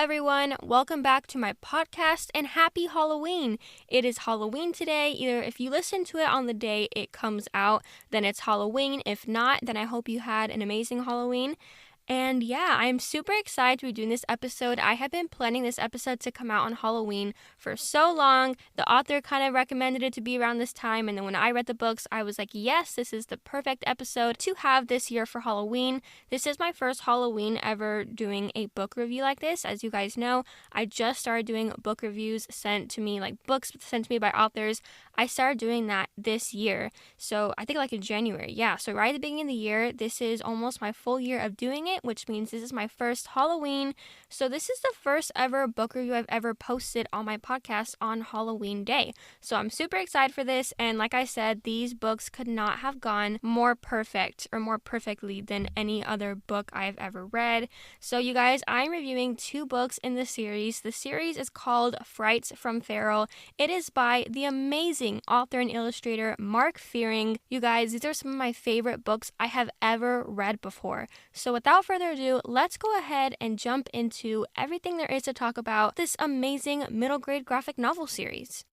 everyone, welcome back to my podcast and happy Halloween. It is Halloween today. Either if you listen to it on the day it comes out, then it's Halloween. If not, then I hope you had an amazing Halloween. And yeah, I'm super excited to be doing this episode. I have been planning this episode to come out on Halloween for so long. The author kind of recommended it to be around this time, and then when I read the books, I was like, yes, this is the perfect episode to have this year for Halloween. This is my first Halloween ever doing a book review like this. As you guys know, I just started doing book reviews sent to me, like books sent to me by authors. I started doing that this year, so I think like in January. Yeah, so right at the beginning of the year, this is almost my full year of doing it, which means this is my first Halloween. So this is the first ever book review I've ever posted on my podcast on Halloween day. So I'm super excited for this, and like I said, these books could not have gone more perfect or more perfectly than any other book I've ever read. So you guys, I'm reviewing two books in the series. The series is called Frights From Feral. It is by the amazing author and illustrator Mark Fearing. You guys, these are some of my favorite books I have ever read before. So without further ado, let's go ahead and jump into everything there is to talk about this amazing middle grade graphic novel series.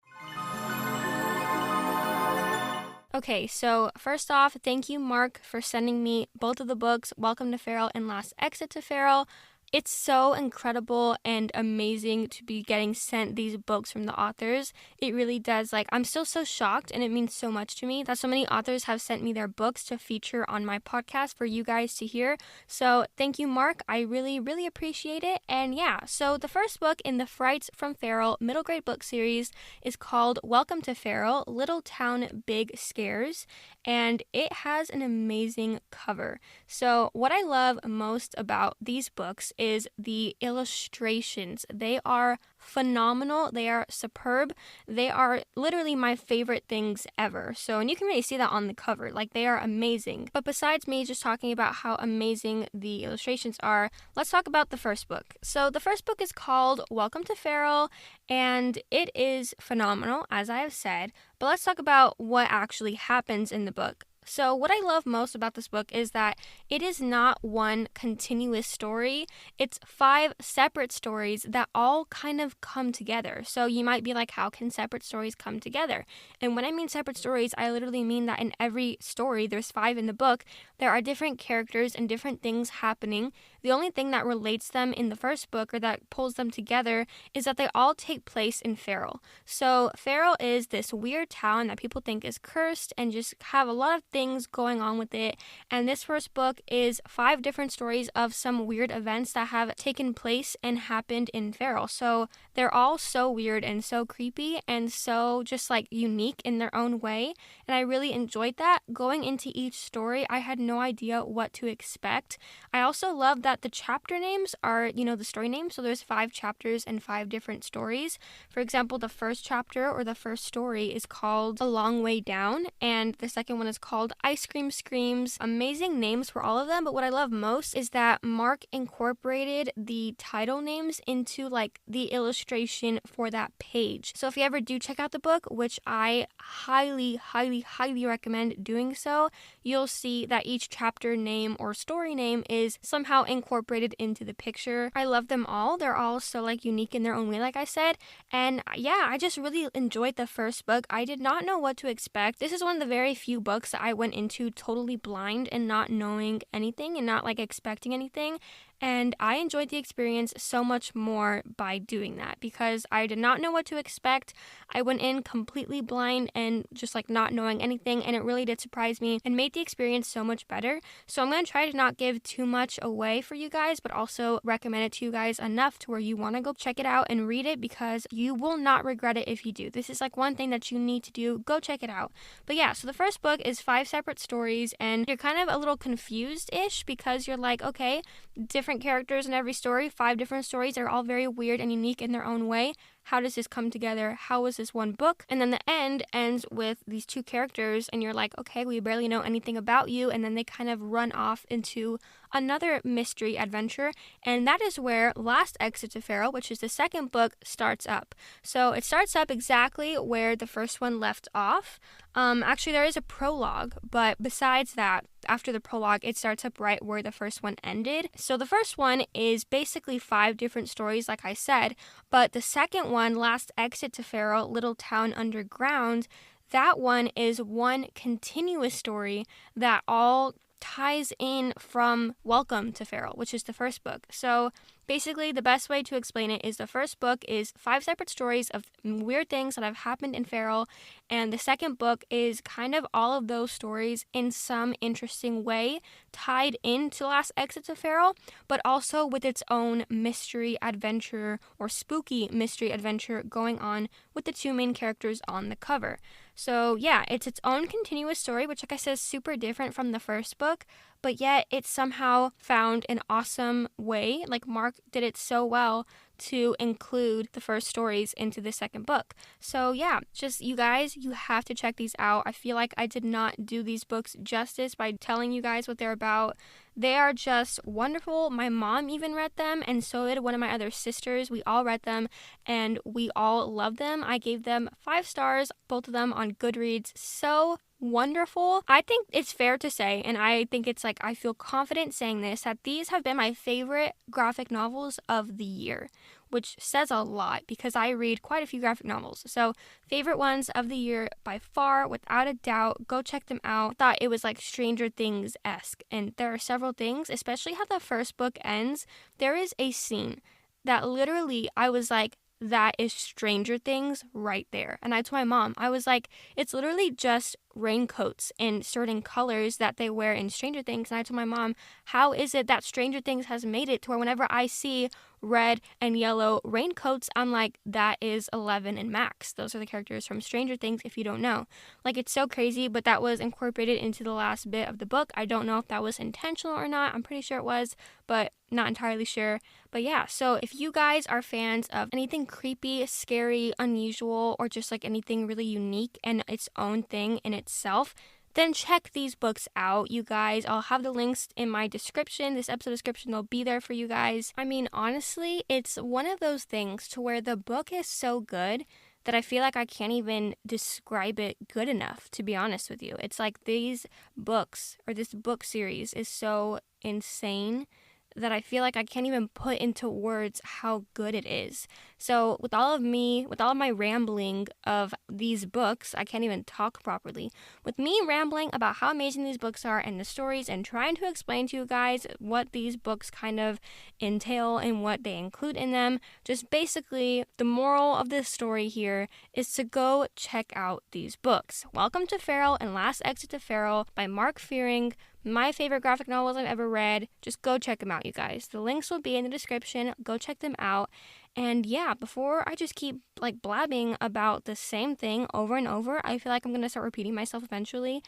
Okay, so first off, thank you, Mark, for sending me both of the books, Welcome to Feral and Last Exit to Feral. It's so incredible and amazing to be getting sent these books from the authors. It really does. I'm still so shocked, and it means so much to me that so many authors have sent me their books to feature on my podcast for you guys to hear. So thank you, Mark. I really, really appreciate it. And yeah, so the first book in the Frights From Feral middle grade book series is called Welcome to Feral, Little Town Big Scares, and it has an amazing cover. So what I love most about these books is the illustrations. They are phenomenal. They are superb. They are literally my favorite things ever. So, and you can really see that on the cover. They are amazing. But besides me just talking about how amazing the illustrations are, let's talk about the first book. So the first book is called Welcome to Feral, and it is phenomenal, as I have said. But let's talk about what actually happens in the book. So what I love most about this book is that it is not one continuous story. It's 5 separate stories that all kind of come together. So you might be like, how can separate stories come together? And when I mean separate stories, I literally mean that in every story, there's 5 in the book, there are different characters and different things happening. The only thing that relates them in the first book, or that pulls them together, is that they all take place in Feral. So Feral is this weird town that people think is cursed and just have a lot of things going on with it. And this first book is 5 different stories of some weird events that have taken place and happened in Feral. So they're all so weird and so creepy and so just unique in their own way. And I really enjoyed that. Going into each story, I had no idea what to expect. I also love that the chapter names are, the story names. So there's 5 chapters and 5 different stories. For example, the first chapter or the first story is called A Long Way Down, and the second one is called Ice Cream Screams. Amazing names for all of them, but what I love most is that Mark incorporated the title names into the illustration for that page. So if you ever do check out the book, which I highly, highly, highly recommend doing so, you'll see that each chapter name or story name is somehow incorporated into the picture. I love them all. They're all so unique in their own way, like I said. And yeah, I just really enjoyed the first book. I did not know what to expect. This is one of the very few books that I went into totally blind and not knowing anything and not expecting anything. And I enjoyed the experience so much more by doing that because I did not know what to expect. I went in completely blind and just not knowing anything, and it really did surprise me and made the experience so much better. So I'm going to try to not give too much away for you guys, but also recommend it to you guys enough to where you want to go check it out and read it because you will not regret it if you do. This is one thing that you need to do. Go check it out. But yeah, so the first book is 5 separate stories, and you're kind of a little confused-ish because you're okay, different characters in every story, 5 different stories are all very weird and unique in their own way. how does this come together? How was this one book? And then the end ends with these two characters, and you're like, okay, we barely know anything about you. And then they kind of run off into another mystery adventure, and that is where Last Exit to Feral, which is the second book, starts up. So it starts up exactly where the first one left off. Actually, there is a prologue, but besides that, after the prologue, it starts up right where the first one ended. So the first one is basically 5 different stories, like I said, but the second one, Last Exit to Feral, Little Town Underground, that one is one continuous story that all ties in from Welcome to Feral, which is the first book. So basically, the best way to explain it is the first book is 5 separate stories of weird things that have happened in Feral, and the second book is kind of all of those stories in some interesting way tied into Last Exit to Feral, but also with its own mystery adventure or spooky mystery adventure going on with the 2 main characters on the cover. So yeah, it's its own continuous story, which, like I said, is super different from the first book, but yet it somehow found an awesome way, like Mark did it so well, to include the first stories into the second book. So yeah, just you guys, you have to check these out. I feel like I did not do these books justice by telling you guys what they're about. They are just wonderful. My mom even read them, and so did one of my other sisters. We all read them, and we all loved them. I gave them 5 stars, both of them on Goodreads. So wonderful. I think it's fair to say, and I think it's like I feel confident saying this, that these have been my favorite graphic novels of the year, which says a lot because I read quite a few graphic novels. So favorite ones of the year by far, without a doubt. Go check them out. I thought it was like Stranger Things-esque, and there are several things, especially how the first book ends. There is a scene that literally I was like, that is Stranger Things right there. And I told my mom, I was like, it's literally just raincoats in certain colors that they wear in Stranger Things. And I told my mom, how is it that Stranger Things has made it to where whenever I see red and yellow raincoats, I'm like, that is Eleven and Max. Those are the characters from Stranger Things, if you don't know. Like, it's so crazy, but that was incorporated into the last bit of the book. I don't know if that was intentional or not. I'm pretty sure it was, but not entirely sure. But yeah, so if you guys are fans of anything creepy, scary, unusual, or just like anything really unique and its own thing in itself, then check these books out, you guys. I'll have the links in my description, this episode description. They'll be there for you guys. I mean, honestly, it's one of those things to where the book is so good that I feel like I can't even describe it good enough, to be honest with you. It's like these books, or this book series, is so insane that I feel like I can't even put into words how good it is. So with all of my rambling of these books, I can't even talk properly. With me rambling about how amazing these books are and the stories and trying to explain to you guys what these books kind of entail and what they include in them, just basically the moral of this story here is to go check out these books. Welcome to Feral and Last Exit to Feral by Mark Fearing. My favorite graphic novels I've ever read. Just go check them out, you guys. The links will be in the description. Go check them out. And yeah, before I just keep like blabbing about the same thing over and over, I feel like I'm going to start repeating myself eventually.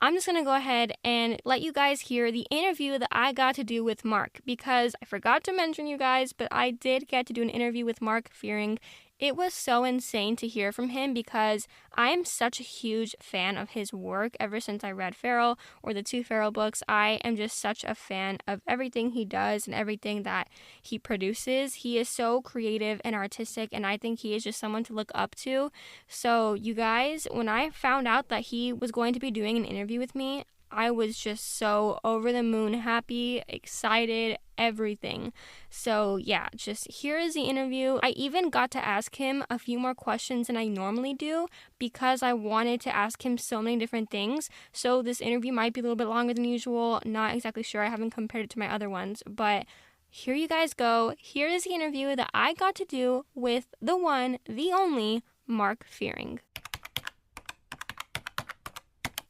I'm just going to go ahead and let you guys hear the interview that I got to do with Mark, because I forgot to mention, you guys, but I did get to do an interview with Mark Fearing. It was so insane to hear from him because I am such a huge fan of his work ever since I read Feral or the 2 Feral books. I am just such a fan of everything he does and everything that he produces. He is so creative and artistic, and I think he is just someone to look up to. So you guys, when I found out that he was going to be doing an interview with me, I was just so over the moon happy, excited, everything. So yeah, just here is the interview. I even got to ask him a few more questions than I normally do because I wanted to ask him so many different things. So this interview might be a little bit longer than usual. Not exactly sure. I haven't compared it to my other ones, but here you guys go. Here is the interview that I got to do with the one, the only, Mark Fearing.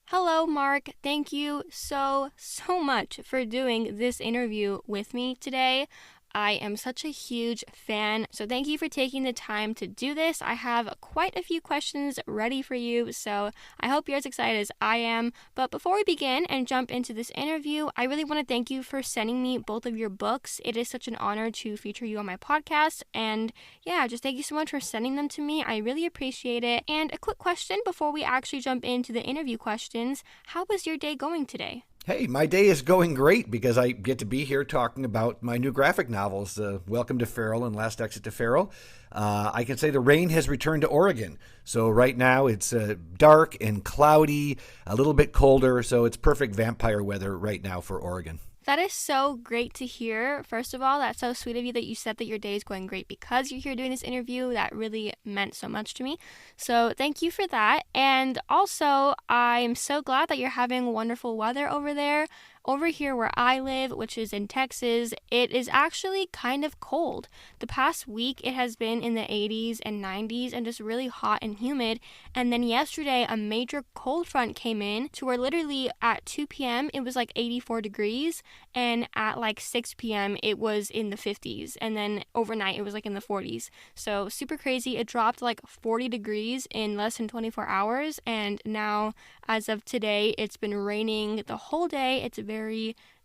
Hello, Mark. Thank you so much for doing this interview with me today. I am such a huge fan. So thank you for taking the time to do this. I have quite a few questions ready for you, so I hope you're as excited as I am. But before we begin and jump into this interview, I really want to thank you for sending me both of your books. It is such an honor to feature you on my podcast. And yeah, just thank you so much for sending them to me. I really appreciate it. And a quick question before we actually jump into the interview questions. How was your day going today? Hey, my day is going great because I get to be here talking about my new graphic novels, Welcome to Feral and Last Exit to Feral. I can say the rain has returned to Oregon. So right now it's dark and cloudy, a little bit colder, so it's perfect vampire weather right now for Oregon. That is so great to hear. First of all, that's so sweet of you that you said that your day is going great because you're here doing this interview. That really meant so much to me. So thank you for that. And also, I'm so glad that you're having wonderful weather over there. Over here where I live, which is in Texas, it is actually kind of cold. The past week, it has been in the 80s and 90s and just really hot and humid. And then yesterday, a major cold front came in to where literally at 2 p.m., it was like 84 degrees. And at like 6 p.m., it was in the 50s. And then overnight, it was like in the 40s. So super crazy. It dropped like 40 degrees in less than 24 hours. And now, as of today, it's been raining the whole day. It's very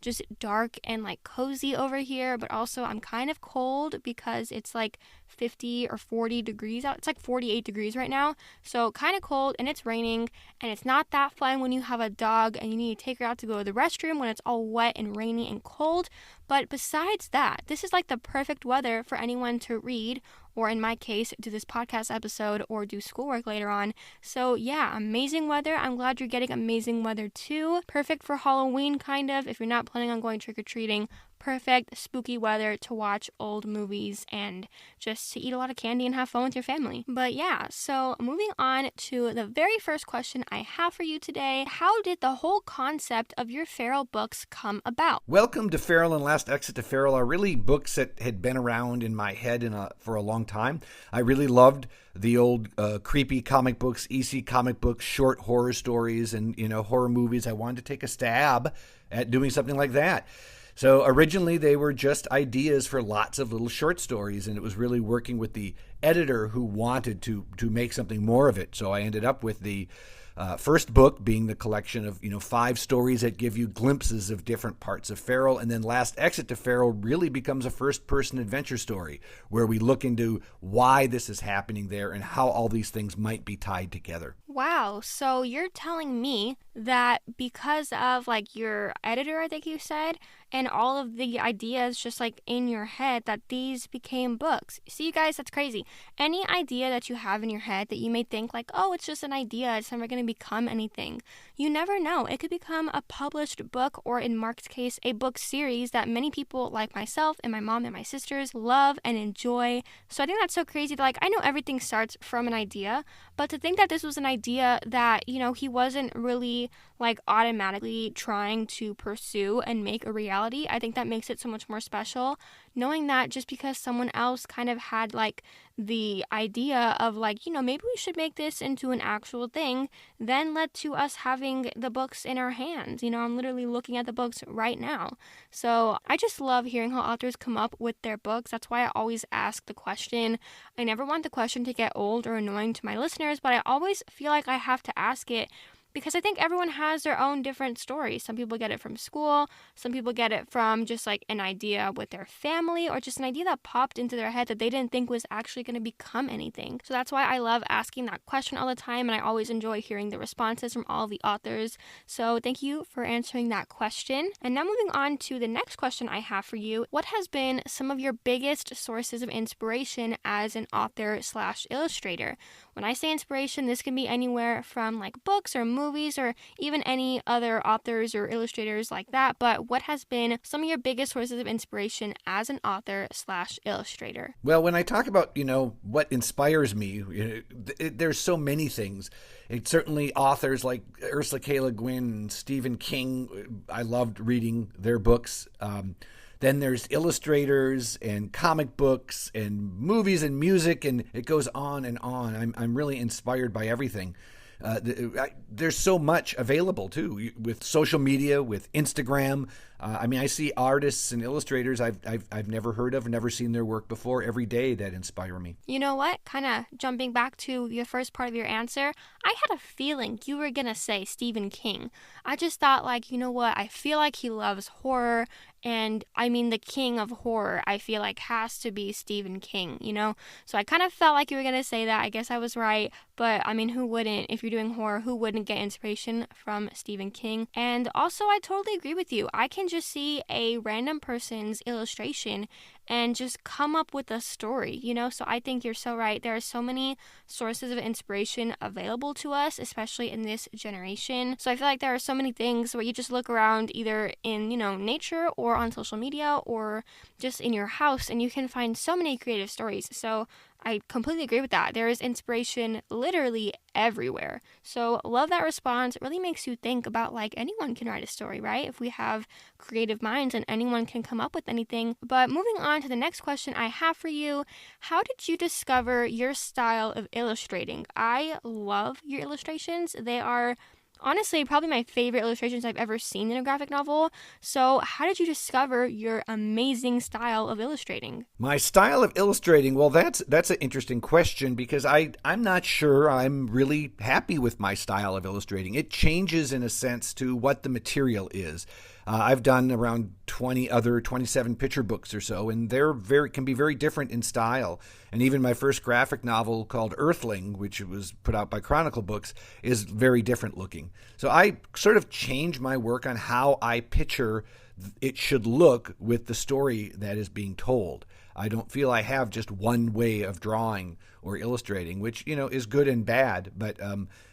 just dark and like cozy over here, but also I'm kind of cold because it's like 50 or 40 degrees out. It's like 48 degrees right now, so kind of cold, and it's raining, and it's not that fun when you have a dog and you need to take her out to go to the restroom when it's all wet and rainy and cold. But besides that, this is like the perfect weather for anyone to read, or in my case, do this podcast episode or do schoolwork later on. So yeah, amazing weather. I'm glad you're getting amazing weather too. Perfect for Halloween, kind of, if you're not planning on going trick-or-treating. Perfect spooky weather to watch old movies and just to eat a lot of candy and have fun with your family. But yeah, so moving on to the very first question I have for you today. How did the whole concept of your Feral books come about? Welcome to Feral and Last Exit to Feral are really books that had been around in my head for a long time. I really loved the old creepy comic books, EC comic books, short horror stories, and horror movies. I wanted to take a stab at doing something like that. So originally they were just ideas for lots of little short stories, and it was really working with the editor who wanted to make something more of it. So I ended up with the first book being the collection of 5 stories that give you glimpses of different parts of Feral, and then Last Exit to Feral really becomes a first-person adventure story where we look into why this is happening there and how all these things might be tied together. Wow, so you're telling me that because of like your editor, I think you said, and all of the ideas just like in your head, that these became books. See, you guys, that's crazy. Any idea that you have in your head that you may think like, oh, it's just an idea, it's never going to become anything. You never know. It could become a published book, or in Mark's case, a book series that many people like myself and my mom and my sisters love and enjoy. So I think that's so crazy. Like, I know everything starts from an idea, but to think that this was an idea that, he wasn't really like automatically trying to pursue and make a reality, I think that makes it so much more special. Knowing that just because someone else kind of had like the idea of like, maybe we should make this into an actual thing, then led to us having the books in our hands. I'm literally looking at the books right now. So I just love hearing how authors come up with their books. That's why I always ask the question. I never want the question to get old or annoying to my listeners, but I always feel like I have to ask it, because I think everyone has their own different stories. Some people get it from school. Some people get it from just like an idea with their family, or just an idea that popped into their head that they didn't think was actually going to become anything. So that's why I love asking that question all the time, and I always enjoy hearing the responses from all the authors. So thank you for answering that question. And now moving on to the next question I have for you. What has been some of your biggest sources of inspiration as an author/illustrator? When I say inspiration, this can be anywhere from like books or movies or even any other authors or illustrators like that. But what has been some of your biggest sources of inspiration as an author/illustrator? Well, when I talk about, what inspires me, there's so many things. It's certainly authors like Ursula K. Le Guin and Stephen King. I loved reading their books. Then there's illustrators and comic books and movies and music, and it goes on and on. I'm really inspired by everything. There's so much available too with social media, with Instagram. I mean, I see artists and illustrators I've never heard of, never seen their work before every day that inspire me. You know what? Kind of jumping back to the first part of your answer, I had a feeling you were going to say Stephen King. I just thought, like, you know what? I feel like he loves horror. And I mean, the king of horror, I feel like, has to be Stephen King, you know? So I kind of felt like you were going to say that. I guess I was right. But I mean, who wouldn't? If you're doing horror, who wouldn't get inspiration from Stephen King? And also, I totally agree with you. I can just see a random person's illustration and just come up with a story, you know? So I think you're so right. There are so many sources of inspiration available to us, especially in this generation. So I feel like there are so many things where you just look around either in, you know, nature or on social media or just in your house, and you can find so many creative stories. So I completely agree with that. There is inspiration literally everywhere. So love that response. It really makes you think about, like, anyone can write a story, right? If we have creative minds and anyone can come up with anything. But moving on to the next question I have for you, how did you discover your style of illustrating? I love your illustrations. They are honestly probably my favorite illustrations I've ever seen in a graphic novel. So how did you discover your amazing style of illustrating? My style of illustrating, well, that's an interesting question because I'm not sure I'm really happy with my style of illustrating. It changes in a sense to what the material is. I've done around 27 picture books or so, and can be very different in style. And even my first graphic novel called Earthling, which was put out by Chronicle Books, is very different looking. So I sort of change my work on how I picture it should look with the story that is being told. I don't feel I have just one way of drawing or illustrating, which, you know, is good and bad. But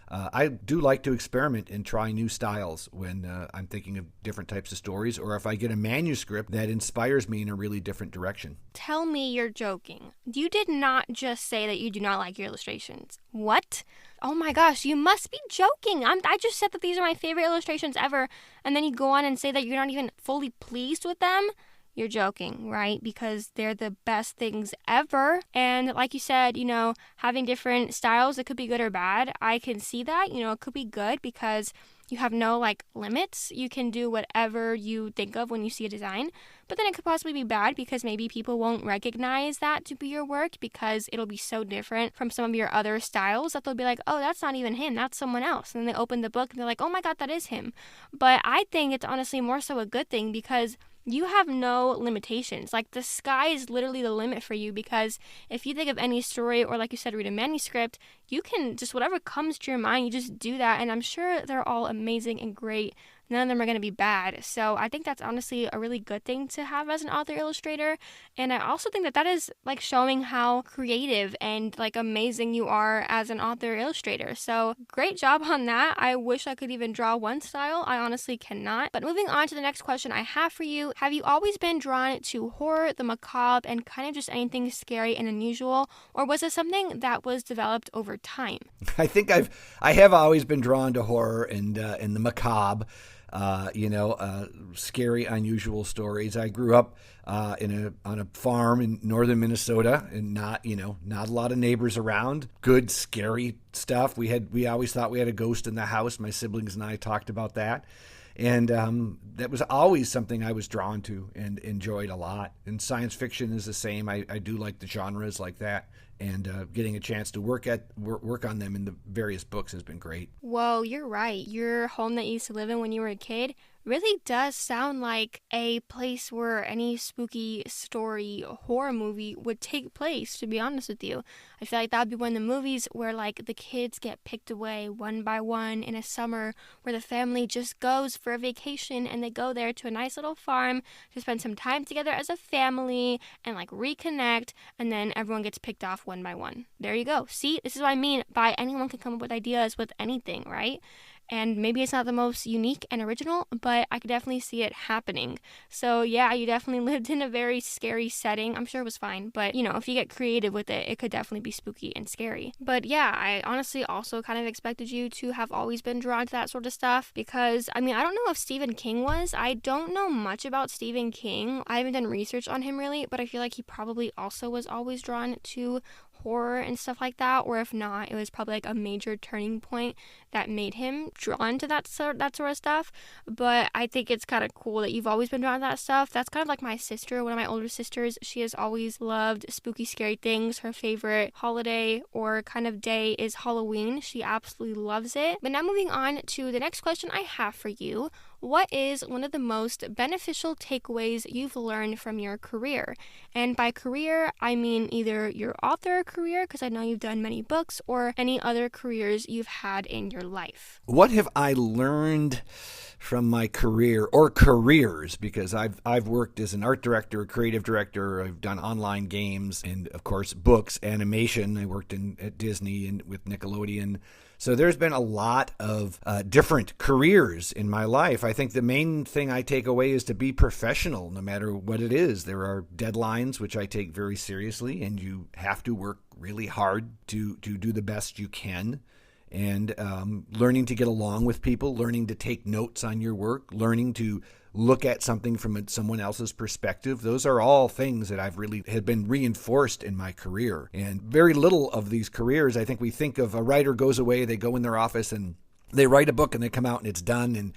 I do like to experiment and try new styles when I'm thinking of different types of stories, or if I get a manuscript that inspires me in a really different direction. Tell me you're joking. You did not just say that you do not like your illustrations. What? Oh my gosh, you must be joking. I just said that these are my favorite illustrations ever, and then you go on and say that you're not even fully pleased with them? You're joking, right? Because they're the best things ever. And like you said, you know, having different styles, it could be good or bad. I can see that, you know, it could be good because you have no, like, limits. You can do whatever you think of when you see a design. But then it could possibly be bad because maybe people won't recognize that to be your work because it'll be so different from some of your other styles that they'll be like, oh, that's not even him, that's someone else. And then they open the book and they're like, oh my God, that is him. But I think it's honestly more so a good thing because you have no limitations. Like, the sky is literally the limit for you because if you think of any story or, like you said, read a manuscript, you can just, whatever comes to your mind, you just do that. And I'm sure they're all amazing and great. None of them are going to be bad. So I think that's honestly a really good thing to have as an author illustrator. And I also think that that is, like, showing how creative and, like, amazing you are as an author illustrator. So great job on that. I wish I could even draw one style. I honestly cannot. But moving on to the next question I have for you. Have you always been drawn to horror, the macabre, and kind of just anything scary and unusual? Or was it something that was developed over time? I think I have always been drawn to horror and the macabre. Scary, unusual stories. I grew up on a farm in northern Minnesota, and not a lot of neighbors around. Good, scary stuff. We always thought we had a ghost in the house. My siblings and I talked about that, and that was always something I was drawn to and enjoyed a lot. And science fiction is the same. I do like the genres like that. And getting a chance to work on them in the various books has been great. Whoa, you're right. Your home that you used to live in when you were a kid really does sound like a place where any spooky story horror movie would take place, to be honest with you. I feel like that would be one of the movies where, like, the kids get picked away one by one in a summer where the family just goes for a vacation and they go there to a nice little farm to spend some time together as a family and, like, reconnect, and then everyone gets picked off one by one. There you go. See, this is what I mean by anyone can come up with ideas with anything, right? And maybe it's not the most unique and original, but I could definitely see it happening. So yeah, you definitely lived in a very scary setting. I'm sure it was fine, but you know, if you get creative with it, it could definitely be spooky and scary. But yeah, I honestly also kind of expected you to have always been drawn to that sort of stuff because, I mean, I don't know if Stephen King was. I don't know much about Stephen King. I haven't done research on him really, but I feel like he probably also was always drawn to horror and stuff like that, or if not, it was probably like a major turning point that made him drawn to that sort of stuff. But I think it's kind of cool that you've always been drawn to that stuff. That's kind of like my sister, one of my older sisters. She has always loved spooky, scary things. Her favorite holiday or kind of day is Halloween. She absolutely loves it. But now moving on to the next question I have for you. What is one of the most beneficial takeaways you've learned from your career? And by career, I mean either your author career, because I know you've done many books, or any other careers you've had in your life. What have I learned from my career or careers? Because I've worked as an art director, creative director. I've done online games and, of course, books, animation. I worked at Disney and with Nickelodeon. So there's been a lot of different careers in my life. I think the main thing I take away is to be professional, no matter what it is. There are deadlines, which I take very seriously, and you have to work really hard to do the best you can. And learning to get along with people, learning to take notes on your work, learning to look at something from someone else's perspective. Those are all things that I've really had been reinforced in my career. And very little of these careers, I think we think of a writer goes away, they go in their office and they write a book and they come out and it's done. And,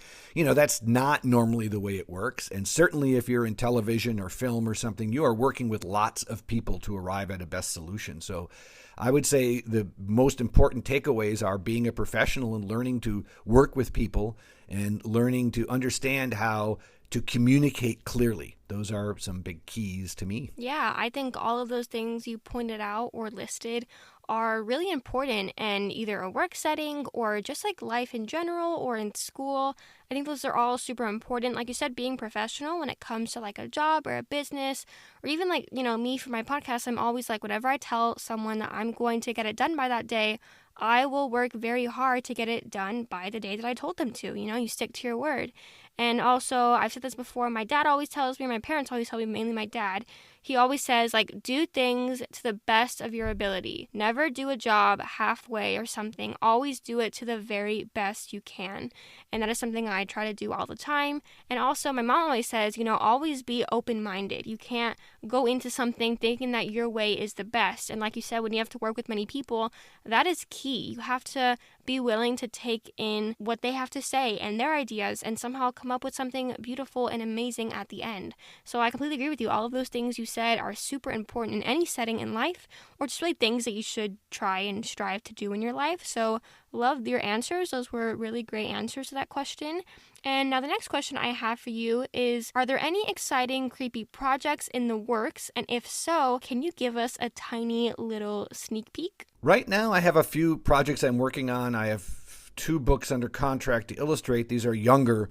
that's not normally the way it works. And certainly if you're in television or film or something, you are working with lots of people to arrive at a best solution. So I would say the most important takeaways are being a professional and learning to work with people and learning to understand how to communicate clearly. Those are some big keys to me. Yeah, I think all of those things you pointed out or listed are really important in either a work setting or just like life in general or in school. I think those are all super important. Like you said, being professional when it comes to like a job or a business, or even like, me for my podcast, I'm always like, whenever I tell someone that I'm going to get it done by that day, I will work very hard to get it done by the day that I told them to. You stick to your word. And also, I've said this before, my dad always tells me, my parents always tell me, mainly my dad, he always says, like, do things to the best of your ability. Never do a job halfway or something. Always do it to the very best you can. And that is something I try to do all the time. And also, my mom always says, always be open-minded. You can't go into something thinking that your way is the best. And like you said, when you have to work with many people, that is key. You have to be willing to take in what they have to say and their ideas and somehow come up with something beautiful and amazing at the end. So I completely agree with you. All of those things you said are super important in any setting in life, or just really things that you should try and strive to do in your life. So loved your answers. Those were really great answers to that question. And now the next question I have for you is, are there any exciting, creepy projects in the works? And if so, can you give us a tiny little sneak peek? Right now, I have a few projects I'm working on. I have 2 books under contract to illustrate. These are younger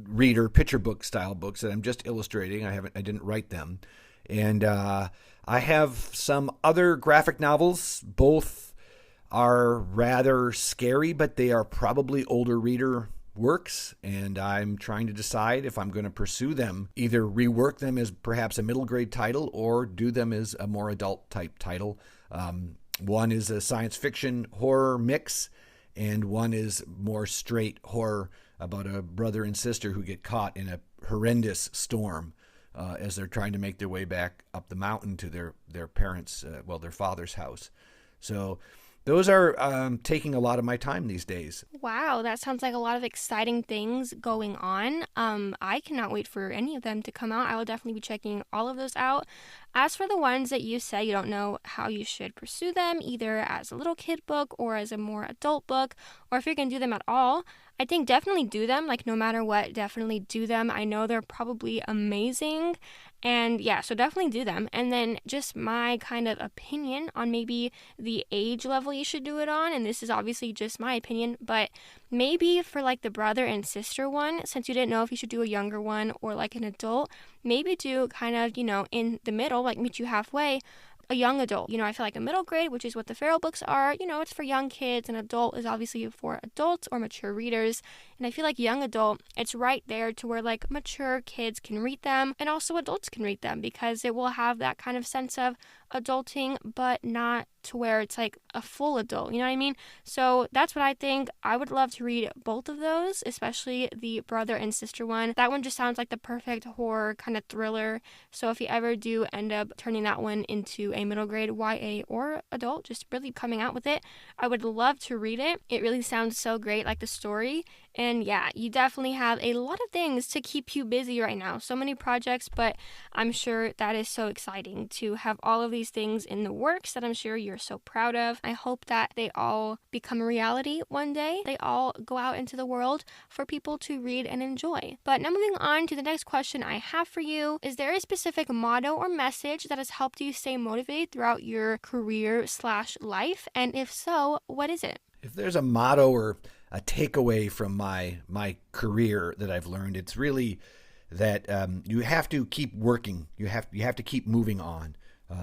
reader picture book style books that I'm just illustrating. I didn't write them. And I have some other graphic novels. Both are rather scary, but they are probably older reader works, and I'm trying to decide if I'm going to pursue them, either rework them as perhaps a middle grade title or do them as a more adult type title. One is a science fiction horror mix, and one is more straight horror about a brother and sister who get caught in a horrendous storm as they're trying to make their way back up the mountain to their parents', their father's house. So those are taking a lot of my time these days. Wow, that sounds like a lot of exciting things going on. I cannot wait for any of them to come out. I will definitely be checking all of those out. As for the ones that you said you don't know how you should pursue them, either as a little kid book or as a more adult book, or if you're going to do them at all, I think definitely do them. Like, no matter what, definitely do them. I know they're probably amazing. And yeah, so definitely do them. And then just my kind of opinion on maybe the age level you should do it on. And this is obviously just my opinion, but maybe for like the brother and sister one, since you didn't know if you should do a younger one or like an adult, maybe do kind of, in the middle, like meet you halfway, a young adult. I feel like a middle grade, which is what the Feral books are, it's for young kids. An adult is obviously for adults or mature readers. And I feel like young adult, it's right there to where like mature kids can read them and also adults can read them, because it will have that kind of sense of, adulting, but not to where it's like a full adult. You know what I mean? So that's what I think. I would love to read both of those, especially the brother and sister one. That one just sounds like the perfect horror kind of thriller. So if you ever do end up turning that one into a middle grade YA or adult, just really coming out with it, I would love to read it. It really sounds so great, like the story. And yeah, you definitely have a lot of things to keep you busy right now. So many projects, but I'm sure that is so exciting to have all of these things in the works that I'm sure you're so proud of. I hope that they all become a reality one day. They all go out into the world for people to read and enjoy. But now moving on to the next question I have for you. Is there a specific motto or message that has helped you stay motivated throughout your career/life? And if so, what is it? If there's a motto or a takeaway from my career that I've learned, it's really that you have to keep working. You have to keep moving on.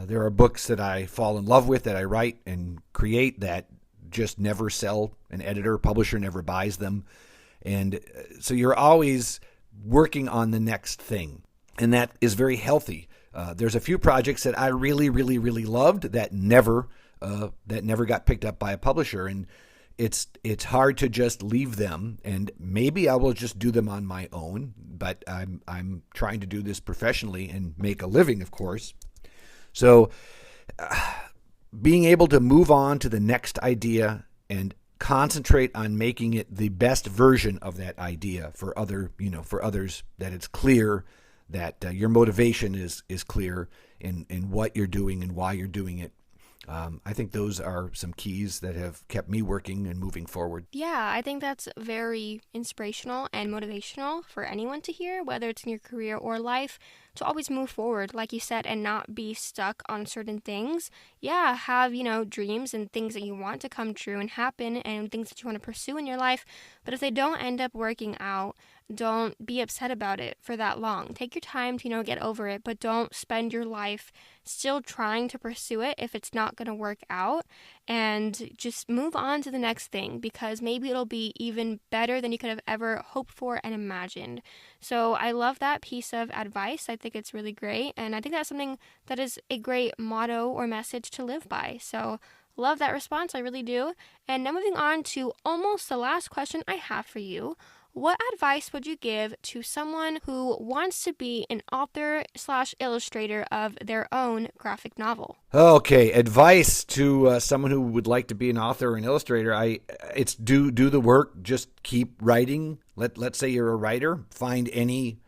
There are books that I fall in love with that I write and create that just never sell. An editor, publisher never buys them, and so you're always working on the next thing, and that is very healthy. There's a few projects that I really, really, really loved that never got picked up by a publisher, and it's hard to just leave them, and maybe I will just do them on my own, but I'm trying to do this professionally and make a living, of course. So being able to move on to the next idea and concentrate on making it the best version of that idea for others, that it's clear that your motivation is clear in what you're doing and why you're doing it. I think those are some keys that have kept me working and moving forward. Yeah, I think that's very inspirational and motivational for anyone to hear, whether it's in your career or life, to always move forward, like you said, and not be stuck on certain things. Yeah, have, dreams and things that you want to come true and happen and things that you want to pursue in your life. But if they don't end up working out, don't be upset about it for that long. Take your time to, get over it, but don't spend your life still trying to pursue it if it's not going to work out, and just move on to the next thing, because maybe it'll be even better than you could have ever hoped for and imagined. So I love that piece of advice. I think it's really great, and I think that's something that is a great motto or message to live by. So love that response, I really do. And now moving on to almost the last question I have for you. What advice would you give to someone who wants to be an author/illustrator of their own graphic novel? Okay, advice to someone who would like to be an author or an illustrator. It's do the work. Just keep writing. Let's say you're a writer. Find any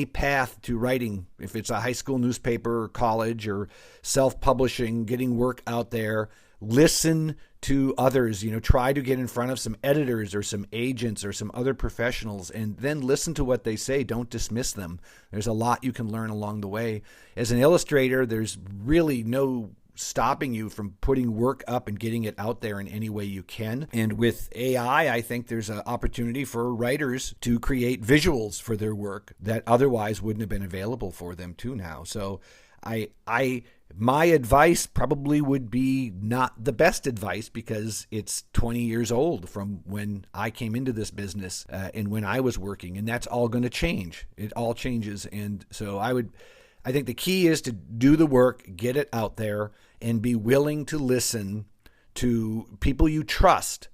path to writing. If it's a high school newspaper, or college, or self-publishing, getting work out there. Listen to others, try to get in front of some editors or some agents or some other professionals, and then listen to what they say. Don't dismiss them. There's a lot you can learn along the way. As an illustrator, there's really no stopping you from putting work up and getting it out there in any way you can. And with AI, I think there's an opportunity for writers to create visuals for their work that otherwise wouldn't have been available for them too now. So my advice probably would be not the best advice, because it's 20 years old from when I came into this business and when I was working, and that's all going to change. It all changes. And so I think the key is to do the work, get it out there, and be willing to listen to people you trust.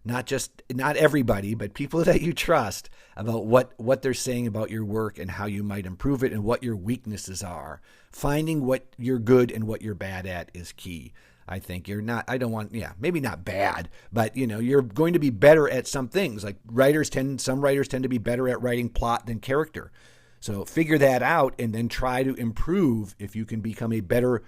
Not everybody, but people that you trust, about what they're saying about your work and how you might improve it and what your weaknesses are. Finding what you're good and what you're bad at is key. I think maybe not bad, but you're going to be better at some things. Like some writers tend to be better at writing plot than character. So figure that out and then try to improve if you can become a better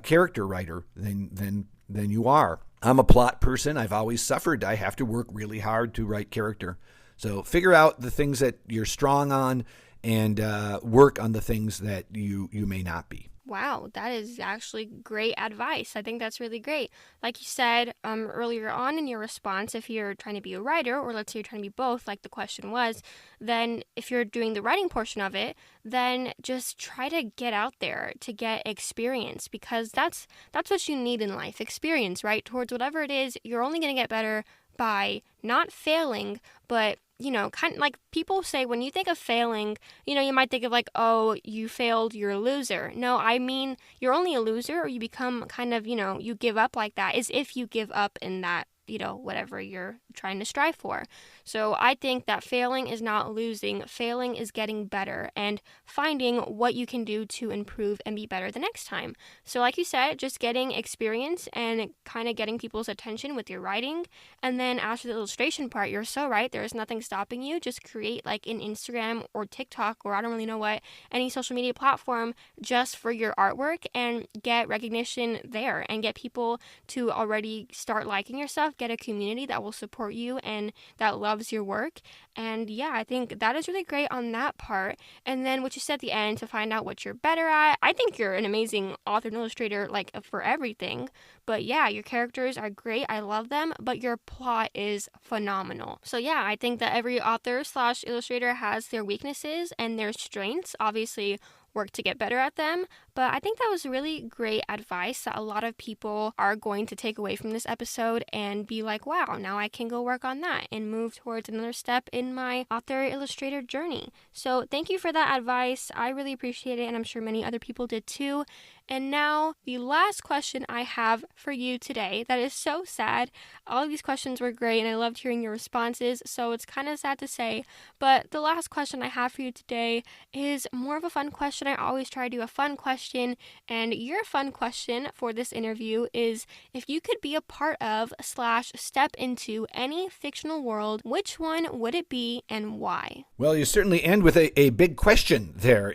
character writer than you are. I'm a plot person. I've always suffered. I have to work really hard to write character. So figure out the things that you're strong on and work on the things that you may not be. Wow, that is actually great advice. I think that's really great. Like you said earlier on in your response, if you're trying to be a writer, or let's say you're trying to be both, like the question was, then if you're doing the writing portion of it, then just try to get out there to get experience, because that's what you need in life, experience, right? Towards whatever it is, you're only going to get better by not failing, but kind of like people say when you think of failing, you might think of like, oh, you failed, you're a loser. No, I mean, you're only a loser or you become kind of, you give up like that, is if you give up in that, whatever you're trying to strive for. So I think that failing is not losing. Failing is getting better and finding what you can do to improve and be better the next time. So, like you said, just getting experience and kind of getting people's attention with your writing. And then after the illustration part, you're so right. There's nothing stopping you. Just create like an Instagram or TikTok, or I don't really know what, any social media platform just for your artwork, and get recognition there and get people to already start liking your stuff. Get a community that will support you and that loves your work. And yeah, I think that is really great on that part. And then what you said at the end, to find out what you're better at. I think you're an amazing author and illustrator, like for everything. But yeah, your characters are great. I love them. But your plot is phenomenal. So yeah, I think that every author slash illustrator has their weaknesses and their strengths. Obviously, work to get better at them. But I think that was really great advice that a lot of people are going to take away from this episode and be like, wow, now I can go work on that and move towards another step in my author illustrator journey. So thank you for that advice. I really appreciate it, and I'm sure many other people did too. And now, the last question I have for you today that is so sad. All of these questions were great, and I loved hearing your responses, so it's kind of sad to say. But the last question I have for you today is more of a fun question. I always try to do a fun question, and your fun question for this interview is, if you could be a part of slash step into any fictional world, which one would it be and why? Well, you certainly end with a big question there,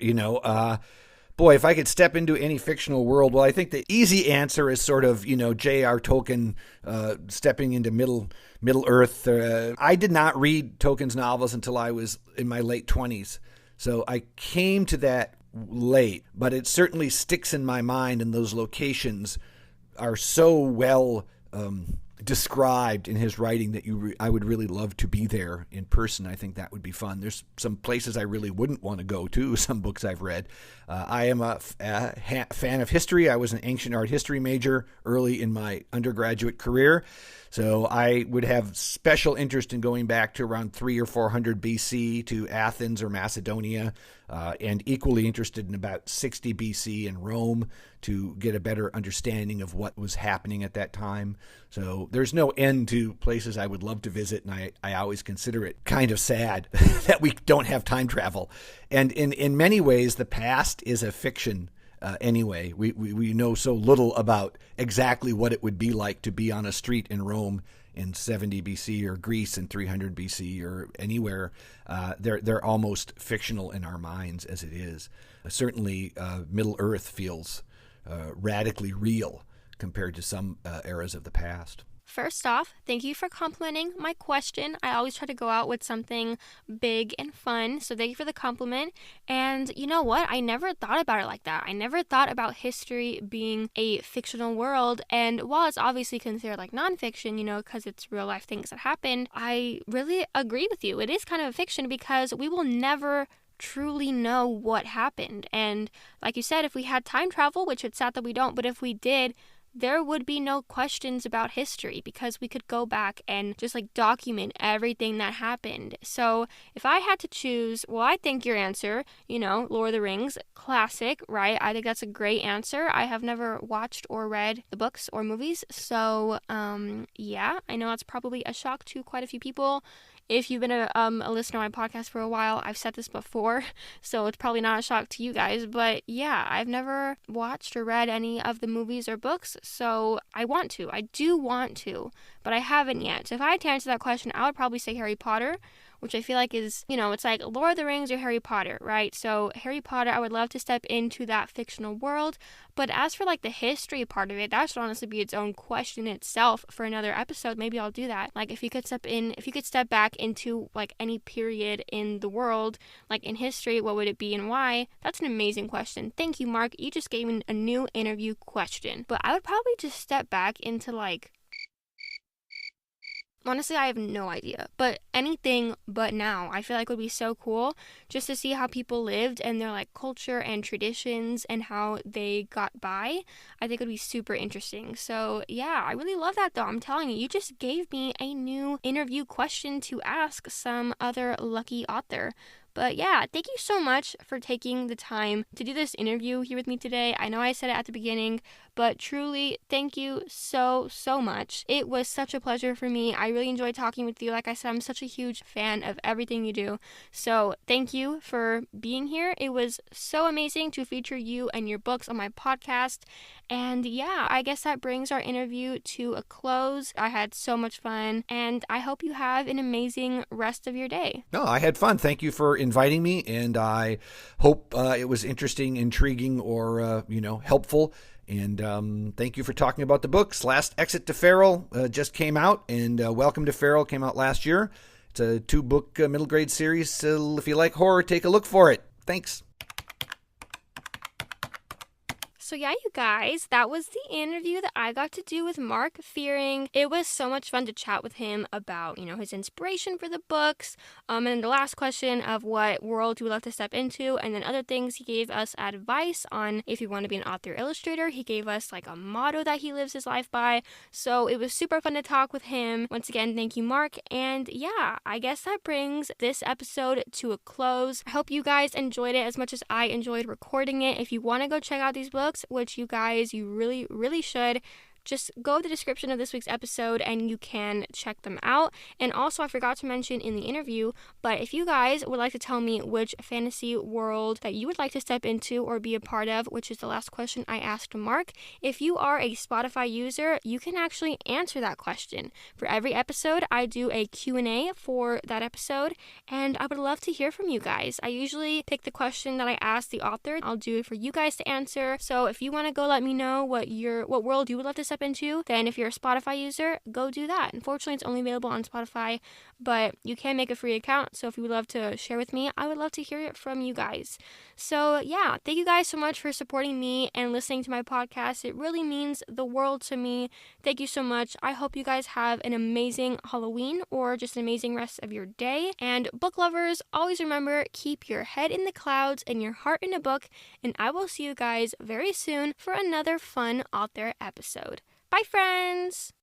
Boy, if I could step into any fictional world, well, I think the easy answer is sort of, J.R. Tolkien stepping into Middle Earth. I did not read Tolkien's novels until I was in my late 20s, so I came to that late, but it certainly sticks in my mind, and those locations are so well described in his writing that I would really love to be there in person. I think that would be fun. There's some places I really wouldn't want to go to, some books I've read. I am a fan of history. I was an ancient art history major early in my undergraduate career, so I would have special interest in going back to around 300 or 400 BC to Athens or Macedonia, and equally interested in about 60 BC in Rome to get a better understanding of what was happening at that time. So there's no end to places I would love to visit, and I always consider it kind of sad that we don't have time travel. And in many ways, the past is a fiction anyway. We know so little about exactly what it would be like to be on a street in Rome in 70 BC or Greece in 300 BC or anywhere. They're almost fictional in our minds as it is. Certainly, Middle Earth feels radically real compared to some eras of the past. First off, thank you for complimenting my question. I always try to go out with something big and fun, so thank you for the compliment. And you know what? I never thought about it like that. I never thought about history being a fictional world, and while it's obviously considered like nonfiction, because it's real life things that happened, I really agree with you. It is kind of a fiction because we will never truly know what happened. And like you said, if we had time travel, which it's sad that we don't, but if we did, there would be no questions about history because we could go back and just like document everything that happened. So if I had to choose, well, I think your answer, Lord of the Rings, classic, right? I think that's a great answer. I have never watched or read the books or movies. So, yeah, I know that's probably a shock to quite a few people. If you've been a listener on my podcast for a while, I've said this before, so it's probably not a shock to you guys. But yeah, I've never watched or read any of the movies or books, so I want to. I do want to, but I haven't yet. So if I had to answer that question, I would probably say Harry Potter, which I feel like is, it's like Lord of the Rings or Harry Potter, right? So Harry Potter, I would love to step into that fictional world. But as for like the history part of it, that should honestly be its own question itself for another episode. Maybe I'll do that. Like if you could step back into like any period in the world, like in history, what would it be and why? That's an amazing question. Thank you, Mark. You just gave me a new interview question. But I would probably just step back into like Honestly, I have no idea. But anything but now, I feel like would be so cool just to see how people lived and their like culture and traditions and how they got by. I think it would be super interesting. So, yeah, I really love that though. I'm telling you, you just gave me a new interview question to ask some other lucky author. But yeah, thank you so much for taking the time to do this interview here with me today. I know I said it at the beginning, but truly, thank you so, so much. It was such a pleasure for me. I really enjoyed talking with you. Like I said, I'm such a huge fan of everything you do. So thank you for being here. It was so amazing to feature you and your books on my podcast. And yeah, I guess that brings our interview to a close. I had so much fun, and I hope you have an amazing rest of your day. No, I had fun. Thank you for inviting me, and I hope it was interesting, intriguing, or helpful. And thank you for talking about the books. Last Exit to Feral just came out, and Welcome to Feral came out last year. It's a 2-book middle grade series. So if you like horror, take a look for it. Thanks. So yeah, you guys, that was the interview that I got to do with Mark Fearing. It was so much fun to chat with him about, his inspiration for the books, and the last question of what world he would love to step into, and then other things. He gave us advice on if you want to be an author illustrator. He gave us like a motto that he lives his life by. So it was super fun to talk with him. Once again, thank you, Mark. And yeah, I guess that brings this episode to a close. I hope you guys enjoyed it as much as I enjoyed recording it. If you want to go check out these books, which you guys, you really, really should, just go to the description of this week's episode and you can check them out. And also, I forgot to mention in the interview, but if you guys would like to tell me which fantasy world that you would like to step into or be a part of, which is the last question I asked Mark, if you are a Spotify user, you can actually answer that question. For every episode, I do a Q&A for that episode, and I would love to hear from you guys. I usually pick the question that I asked the author. I'll do it for you guys to answer. So if you want to go let me know what world you would love to step into, then if you're a Spotify user, go do that. Unfortunately, it's only available on Spotify, but you can make a free account. So if you would love to share with me, I would love to hear it from you guys. So yeah, thank you guys so much for supporting me and listening to my podcast. It really means the world to me. Thank you so much. I hope you guys have an amazing Halloween or just an amazing rest of your day. And book lovers, always remember, keep your head in the clouds and your heart in a book. And I will see you guys very soon for another fun author episode. Bye, friends!